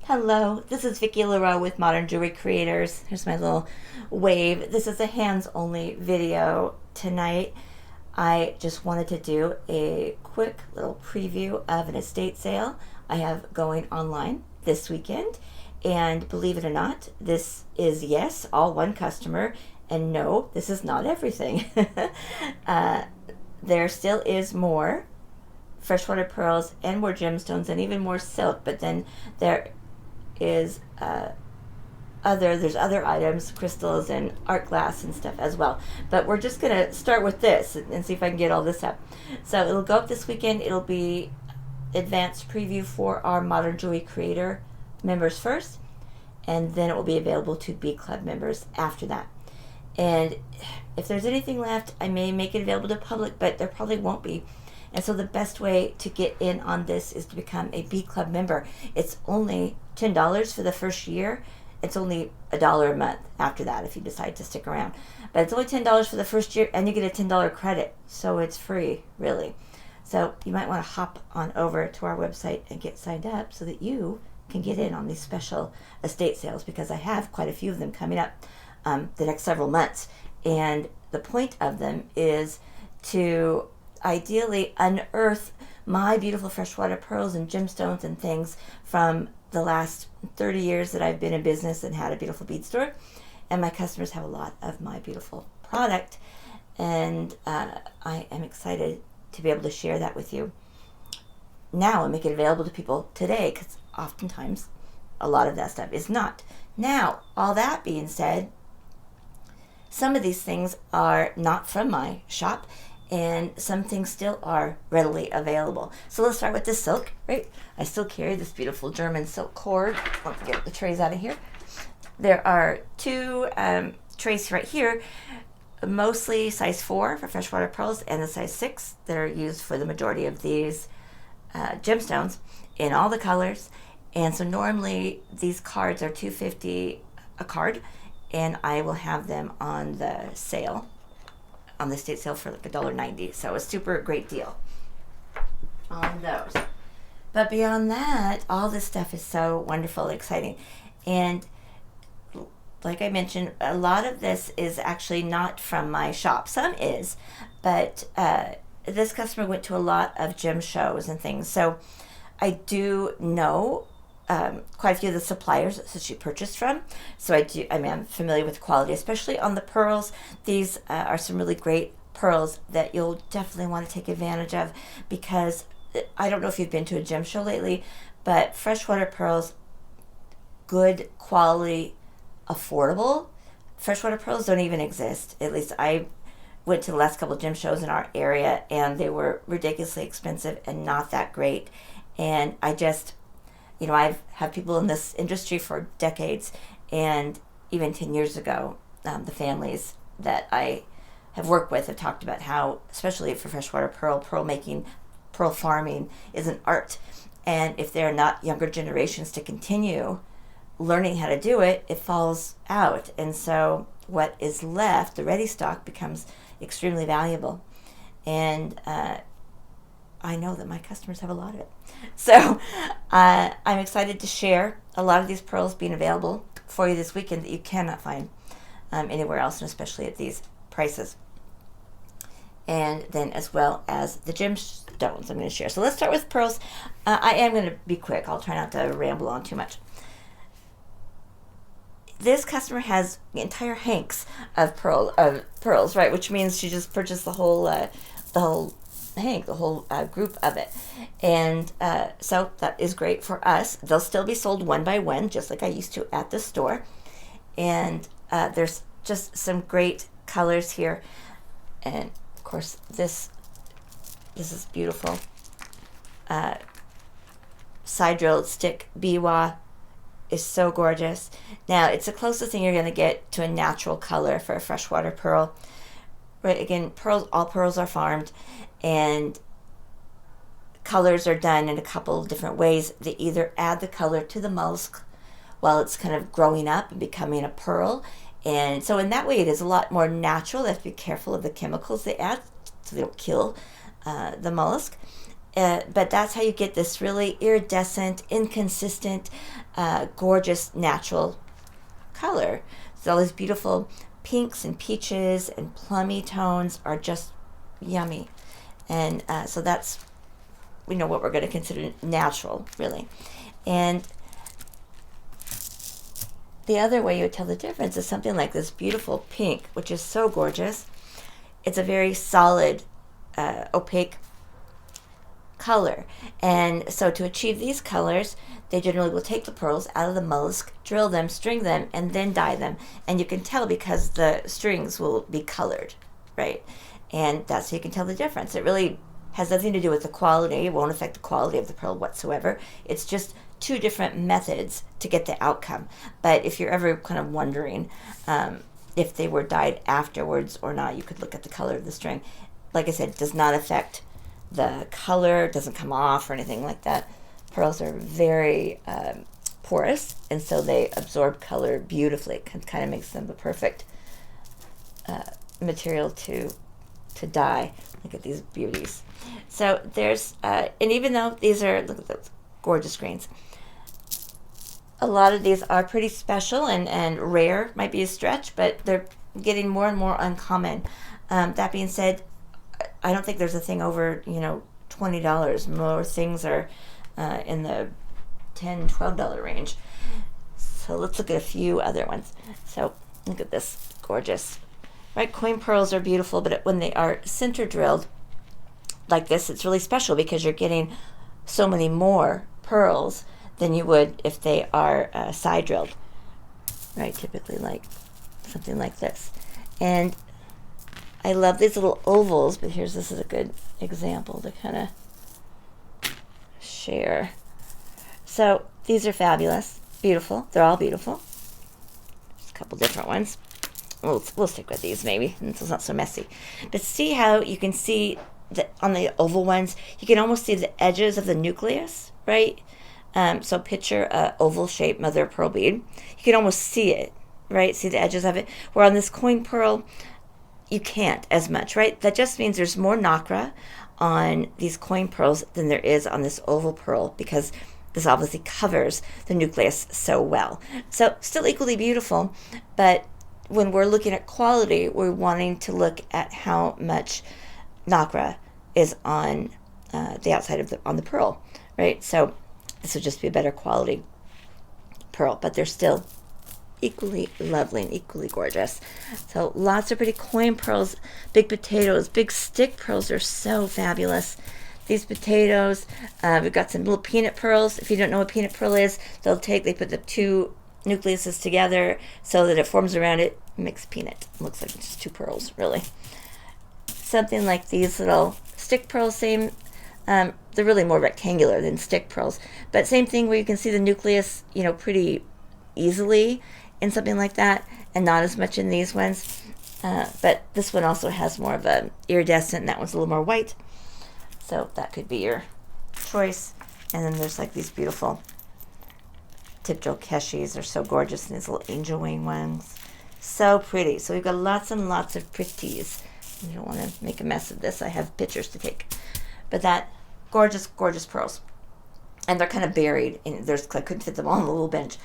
Hello, this is Vicki Leroux with Modern Jewelry Creators. Here's my little wave. This is a hands-only video tonight. I just wanted to do a quick little preview of an estate sale I have going online this weekend. And believe it or not, this is, yes, all one customer, and no, this is not everything. There still is more freshwater pearls and more gemstones and even more silk, but then there is there's other items, crystals and art glass and stuff as well. But we're just gonna start with this and see if I can get all this up. So it'll go up this weekend. It'll be advanced preview for our Modern Jewelry Creator members first, and then it will be available to BeadClub members after that. And if there's anything left, I may make it available to public, but there probably won't be. And so the best way to get in on this is to become a BeadClub member. It's only $10 for the first year. It's only $1 a month after that if you decide to stick around. But it's only $10 for the first year, and you get a $10 credit. So it's free, really. So you might want to hop on over to our website and get signed up so that you can get in on these special estate sales, because I have quite a few of them coming up the next several months. And the point of them is to ideally unearth my beautiful freshwater pearls and gemstones and things from the last 30 years that I've been in business and had a beautiful bead store. And my customers have a lot of my beautiful product, and I am excited to be able to share that with you now and make it available to people today, because oftentimes a lot of that stuff is not. Now, all that being said, some of these things are not from my shop, and some things still are readily available. So let's start with this silk, right? I still carry this beautiful German silk cord. Let's get the trays out of here. There are two trays right here, mostly size 4 for freshwater pearls, and the size 6 that are used for the majority of these gemstones in all the colors. And so normally these cards are $2.50 a card, and I will have them on the sale, on the estate sale, for like $1.90. So a super great deal on those. But beyond that, all this stuff is so wonderful, exciting. And like I mentioned, a lot of this is actually not from my shop. Some is, but this customer went to a lot of gem shows and things. So I do know quite a few of the suppliers that she purchased from. So I'm familiar with quality, especially on the pearls. These are some really great pearls that you'll definitely want to take advantage of, because I don't know if you've been to a gem show lately, but freshwater pearls, good quality, affordable. Freshwater pearls don't even exist. At least I went to the last couple of gem shows in our area, and they were ridiculously expensive and not that great. And I just, I've had people in this industry for decades, and even 10 years ago, the families that I have worked with have talked about how, especially for freshwater pearl making, pearl farming is an art. And if there are not younger generations to continue learning how to do it, it falls out. And so what is left, the ready stock, becomes extremely valuable. And I know that my customers have a lot of it. So I'm excited to share a lot of these pearls being available for you this weekend that you cannot find anywhere else, and especially at these prices. And then as well as the gemstones I'm going to share. So let's start with pearls. I am going to be quick. I'll try not to ramble on too much. This customer has entire hanks of pearls, right? Which means she just purchased the whole hank, the whole group of it. And so that is great for us. They'll still be sold one by one, just like I used to at the store. And there's just some great colors here. And of course, this is beautiful. Side drilled stick biwa is so gorgeous. Now, it's the closest thing you're going to get to a natural color for a freshwater pearl. Right, again, all pearls are farmed, and colors are done in a couple of different ways. They either add the color to the mollusk while it's kind of growing up and becoming a pearl, and so in that way it is a lot more natural. They have to be careful of the chemicals they add so they don't kill the mollusk. But that's how you get this really iridescent, inconsistent, gorgeous, natural color. So all these beautiful pinks and peaches and plummy tones are just yummy. And so that's, what we're going to consider natural, really. And the other way you would tell the difference is something like this beautiful pink, which is so gorgeous. It's a very solid, opaque color. And so to achieve these colors, they generally will take the pearls out of the mollusk, drill them, string them, and then dye them. And you can tell because the strings will be colored, right? And that's how you can tell the difference. It really has nothing to do with the quality. It won't affect the quality of the pearl whatsoever. It's just two different methods to get the outcome. But if you're ever kind of wondering if they were dyed afterwards or not, you could look at the color of the string. Like I said, it does not affect the color, it doesn't come off or anything like that. Pearls are very porous, and so they absorb color beautifully. It kind of makes them the perfect material to dye. Look at these beauties. So there's, and even though these are, look at those gorgeous greens, a lot of these are pretty special and rare, might be a stretch, but they're getting more and more uncommon. That being said, I don't think there's a thing over, $20. More things are in the $10, $12 range. So let's look at a few other ones. So look at this, gorgeous. Right, coin pearls are beautiful, but when they are center drilled like this, it's really special because you're getting so many more pearls than you would if they are side drilled. Right, typically like something like this. And I love these little ovals, but this is a good example to kind of share. So these are fabulous, beautiful. They're all beautiful. Just a couple different ones. We'll stick with these maybe, and it's not so messy. But see how you can see that on the oval ones, you can almost see the edges of the nucleus, right? So picture a oval-shaped mother of pearl bead. You can almost see it, right? See the edges of it. Where on this coin pearl, you can't as much, right? That just means there's more nacre on these coin pearls than there is on this oval pearl because this obviously covers the nucleus so well. So still equally beautiful, but when we're looking at quality, we're wanting to look at how much nacre is on the outside on the pearl, right? So this would just be a better quality pearl, but they're still equally lovely and equally gorgeous. So lots of pretty coin pearls, big potatoes, big stick pearls are so fabulous. These potatoes, we've got some little peanut pearls. If you don't know what peanut pearl is, they put the two nucleuses together so that it forms around it, makes peanut. It looks like it's just two pearls, really. Something like these little stick pearls, same, they're really more rectangular than stick pearls, but same thing where you can see the nucleus, pretty easily in something like that, and not as much in these ones. But this one also has more of a iridescent, and that one's a little more white. So that could be your choice. And then there's like these beautiful tip drill keshis. They're so gorgeous, and these little angel wing ones. So pretty. So we've got lots and lots of pretties. You don't want to make a mess of this. I have pictures to take. But that gorgeous, gorgeous pearls. And they're kind of buried. I couldn't fit them all on a little bench.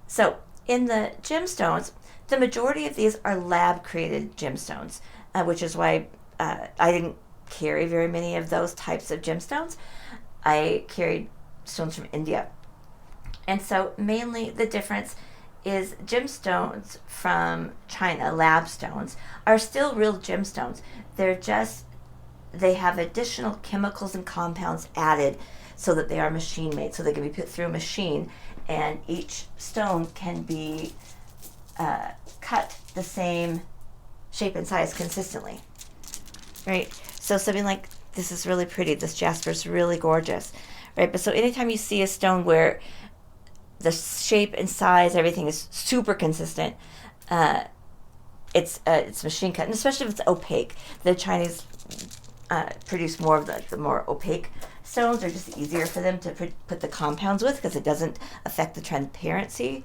So in the gemstones, the majority of these are lab-created gemstones, which is why I didn't carry very many of those types of gemstones. I carried stones from India. And so mainly the difference is gemstones from China, lab stones, are still real gemstones. They have additional chemicals and compounds added so that they are machine made, so they can be put through a machine, and each stone can be cut the same shape and size consistently, right? So something like this is really pretty. This jasper is really gorgeous, right? But so anytime you see a stone where the shape and size, everything is super consistent, it's machine cut, and especially if it's opaque. The Chinese produce more of the more opaque stones. They're just easier for them to put the compounds with because it doesn't affect the transparency,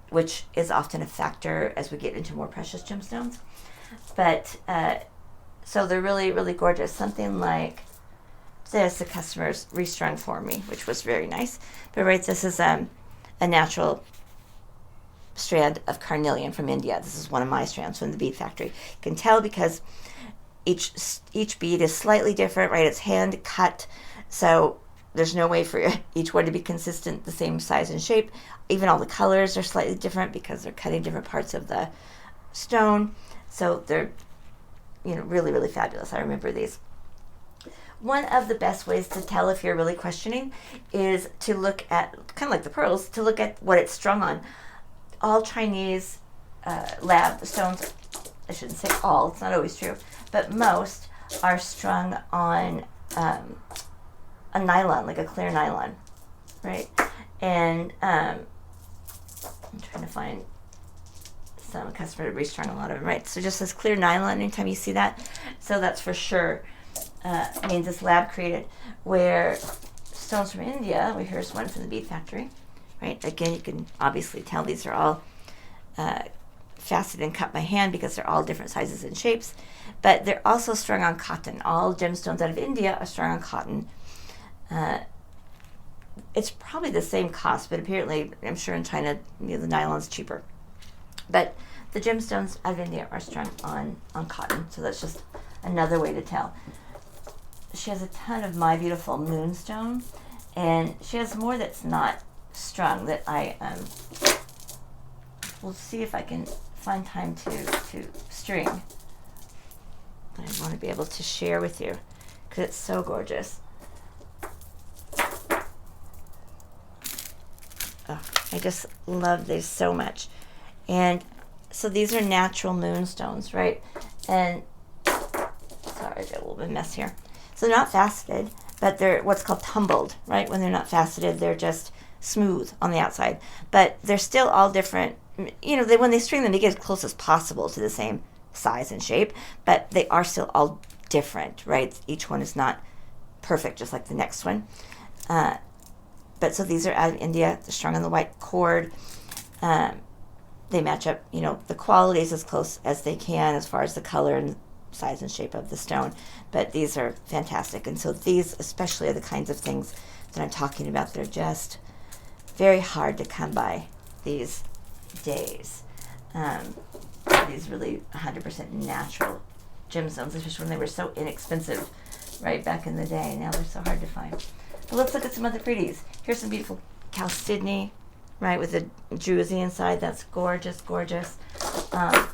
which is often a factor as we get into more precious gemstones. But so they're really, really gorgeous. Something like this, the customers restrung for me, which was very nice. But right, this is a natural strand of carnelian from India. This is one of my strands from the bead factory. You can tell because each bead is slightly different, right? It's hand cut, so there's no way for each one to be consistent, the same size and shape. Even all the colors are slightly different because they're cutting different parts of the stone. So they're, really, really fabulous. I remember these. One of the best ways to tell if you're really questioning is to look at, kind of like the pearls, to look at what it's strung on. All Chinese lab stones, I shouldn't say all, it's not always true, but most are strung on a nylon, like a clear nylon, right? And I'm trying to find some customer restrung a lot of them, right? So just this clear nylon, anytime you see that, so that's for sure means it's lab created. Where stones from India, here's one from the bead factory, right? Again, you can obviously tell these are all faceted and cut by hand because they're all different sizes and shapes, but they're also strung on cotton. All gemstones out of India are strung on cotton. It's probably the same cost, but apparently, I'm sure in China, the nylon's cheaper. But the gemstones out of India are strung on cotton, so that's just another way to tell. She has a ton of my beautiful moonstone, and she has more that's not strung that I will see if I can find time to string. I want to be able to share with you because it's so gorgeous. Oh, I just love these so much. And so these are natural moonstones, right? And sorry, I got a little bit of mess here. So they're not faceted, but they're what's called tumbled, right? When they're not faceted, they're just smooth on the outside. But they're still all different. When they string them, they get as close as possible to the same size and shape, but they are still all different, right? Each one is not perfect, just like the next one. But so these are out of India. They're strung on the white cord. They match up, the qualities as close as they can as far as the color and size and shape of the stone. But these are fantastic. And so these especially are the kinds of things that I'm talking about. They're just very hard to come by these days. These really 100% natural gemstones, especially when they were so inexpensive right back in the day. Now they're so hard to find. But let's look at some other pretties. Here's some beautiful chalcedony, right, with the druzy inside. That's gorgeous, gorgeous.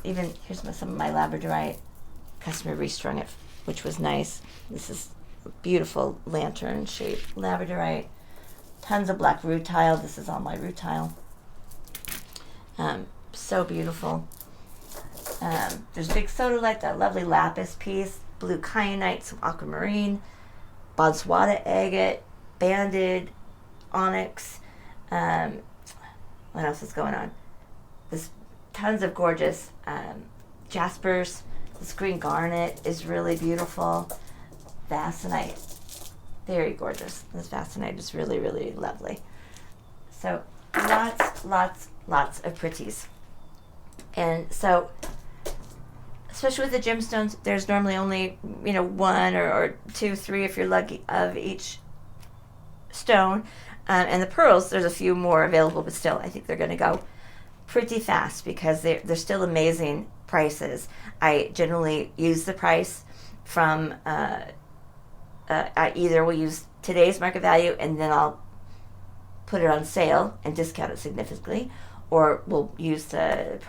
Even here's some of my labradorite. Customer restrung it, which was nice. This is a beautiful lantern shaped labradorite. Tons of black rutile. This is all my rutile. So beautiful. There's big sodalite, that lovely lapis piece, blue kyanite, some aquamarine, Botswana agate, banded onyx. What else is going on? There's tons of gorgeous jaspers. This green garnet is really beautiful. Vasonite, very gorgeous. This vasonite is really, really lovely. So lots of pretties. And so, especially with the gemstones, there's normally only, one or two, three, if you're lucky, of each stone. And the pearls, there's a few more available, but still, I think they're going to go pretty fast because they're still amazing prices. I generally use the price from, I either will use today's market value and then I'll put it on sale and discount it significantly, or we'll use the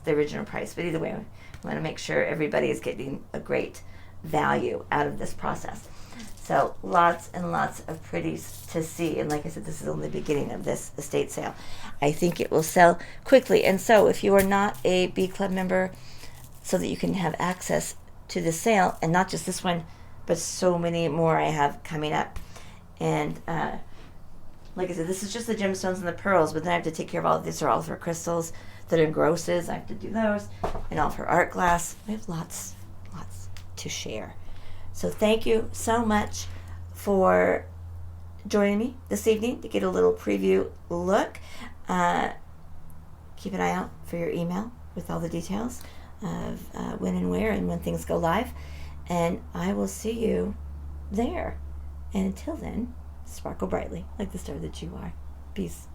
original price. But either way, I want to make sure everybody is getting a great value out of this process. So lots and lots of pretties to see. And like I said, this is only the beginning of this estate sale. I think it will sell quickly. And so if you are not a BeadClub member, so that you can have access to the sale, and not just this one, but so many more I have coming up. And like I said, this is just the gemstones and the pearls, but then I have to take care of all of these. Are all of her crystals that are in grosses. I have to do those, and all of her art glass. We have lots to share. So thank you so much for joining me this evening to get a little preview look. Keep an eye out for your email with all the details of when and where and when things go live. And I will see you there. And until then, sparkle brightly like the star that you are. Peace.